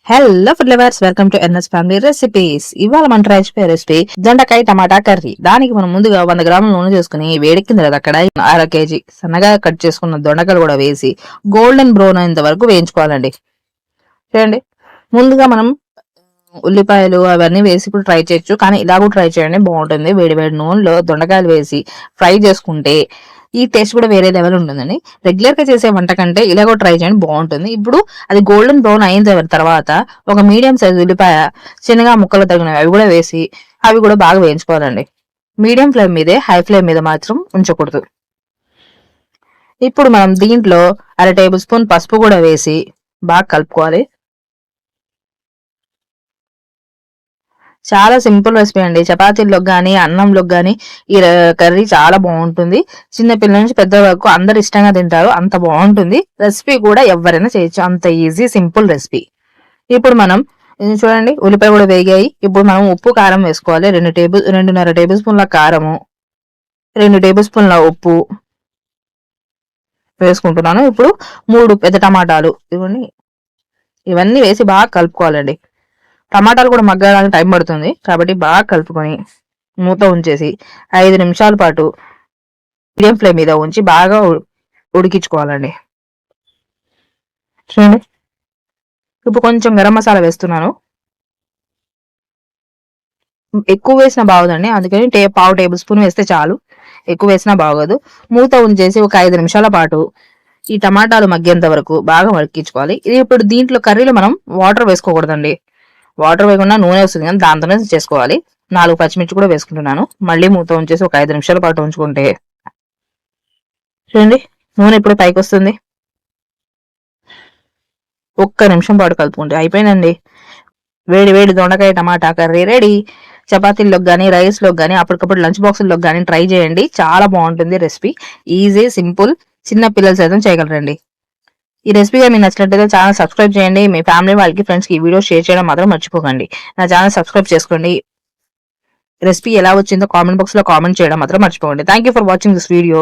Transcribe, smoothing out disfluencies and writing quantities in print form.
Hello food lovers, welcome to NS family recipes. ఇవాళ మనం try చేసే రెసిపీ దొండకాయ టమాటా కర్రీ. దానికి మనం ముందుగా 100 గ్రాముల నూనె చేసుకుని వేడెక్కింది కదా, అక్కడ 1/2 కేజీ సన్నగా కట్ చేసుకున్న దొండకాయలు కూడా వేసి గోల్డెన్ బ్రౌన్ అయ్యేంత వరకు వేయించుకోవాలండి. చూడండి, ముందుగా మనం ఉల్లిపాయలు అవన్నీ వేసి ఇప్పుడు ట్రై చేయొచ్చు, కానీ ఇలా కూడా ట్రై చేయండి, బాగుంటుంది. వేడి వేడి నూనెలో దొండకాయలు వేసి ఫ్రై చేసుకుంటే ఈ టేస్ట్ కూడా వేరే లెవెల్ ఉంటుందండి. రెగ్యులర్ గా చేసే వంట కంటే ఇలా కూడా ట్రై చేయండి, బాగుంటుంది. ఇప్పుడు అది గోల్డెన్ బ్రౌన్ అయిన తర్వాత ఒక మీడియం సైజ్ ఉల్లిపాయ చిన్నగా ముక్కలు తగినవి అవి కూడా వేసి అవి కూడా బాగా వేయించుకోవాలండి. మీడియం ఫ్లేమ్ మీదే, హై ఫ్లేమ్ మీద మాత్రం ఉంచకూడదు. ఇప్పుడు మనం దీంట్లో 1/2 టేబుల్ స్పూన్ పసుపు కూడా వేసి బాగా కలుపుకోవాలి. చాలా సింపుల్ రెసిపీ అండి. చపాతీల్లోకి కానీ అన్నంలోకి కానీ ఈ కర్రీ చాలా బాగుంటుంది. చిన్న పిల్లల నుంచి పెద్ద వరకు అందరు ఇష్టంగా తింటారు, అంత బాగుంటుంది. రెసిపీ కూడా ఎవరైనా చేయొచ్చు, అంత ఈజీ సింపుల్ రెసిపీ. ఇప్పుడు మనం చూడండి, ఉల్లిపాయ కూడా వేగాయి. ఇప్పుడు మనం ఉప్పు కారం వేసుకోవాలి. 2.5 టేబుల్ స్పూన్ల కారము, 2 టేబుల్ స్పూన్ల ఉప్పు వేసుకుంటున్నాను. ఇప్పుడు 3 పెద్ద టమాటాలు ఇవన్నీ వేసి బాగా కలుపుకోవాలండి. టమాటాలు కూడా మగ్గడానికి టైం పడుతుంది, కాబట్టి బాగా కలుపుకొని మూత ఉంచేసి 5 నిమిషాల పాటు మీడియం ఫ్లేమ్ మీద ఉంచి బాగా ఉడికించుకోవాలండి. చూడండి, ఇప్పుడు కొంచెం గరం మసాలా వేస్తున్నాను. ఎక్కువ వేసినా బాగోదండి, అందుకని 1/2 టేబుల్ స్పూన్ వేస్తే చాలు, ఎక్కువ వేసినా బాగోదు. మూత ఉంచేసి ఒక 5 నిమిషాల పాటు ఈ టమాటాలు మగ్గేంత వరకు బాగా ఉడికించుకోవాలి. ఇది ఇప్పుడు దీంట్లో కర్రీలో మనం వాటర్ వేసుకోకూడదండి. వాటర్ వేయకుండా నూనె వస్తుంది కానీ దాంతోనే చేసుకోవాలి. 4 పచ్చిమిర్చి కూడా వేసుకుంటున్నాను. మళ్ళీ మూత ఉంచేసి ఒక 5 నిమిషాల పాటు ఉంచుకుంటే చూడండి, నూనె ఇప్పుడు పైకి వస్తుంది. 1 నిమిషం పాటు కలుపుకుంటే అయిపోయిందండి. వేడి వేడి దొండకాయ టమాటా కర్రీ రెడీ. చపాతీల్లోకి కానీ రైస్లోకి కానీ అప్పటికప్పుడు లంచ్ బాక్సుల్లోకి కానీ ట్రై చేయండి, చాలా బాగుంటుంది రెసిపీ. ఈజీ, సింపుల్, చిన్న పిల్లలు సైతం చేయగలరండి. ఈ రెసిపీగా మీకు నచ్చినట్లయితే ఛానల్ సబ్స్క్రైబ్ చేయండి. మీ ఫ్యామిలీ వాళ్ళకి, ఫ్రెండ్స్కి ఈ వీడియో షేర్ చేయడం మాత్రం మర్చిపోకండి. నా ఛానల్ సబ్స్క్రైబ్ చేసుకోండి. రెసిపీ ఎలా వచ్చిందో కామెంట్ బాక్స్ లో కామెంట్ చేయడం మాత్రం మర్చిపోకండి. Thank you for watching this video.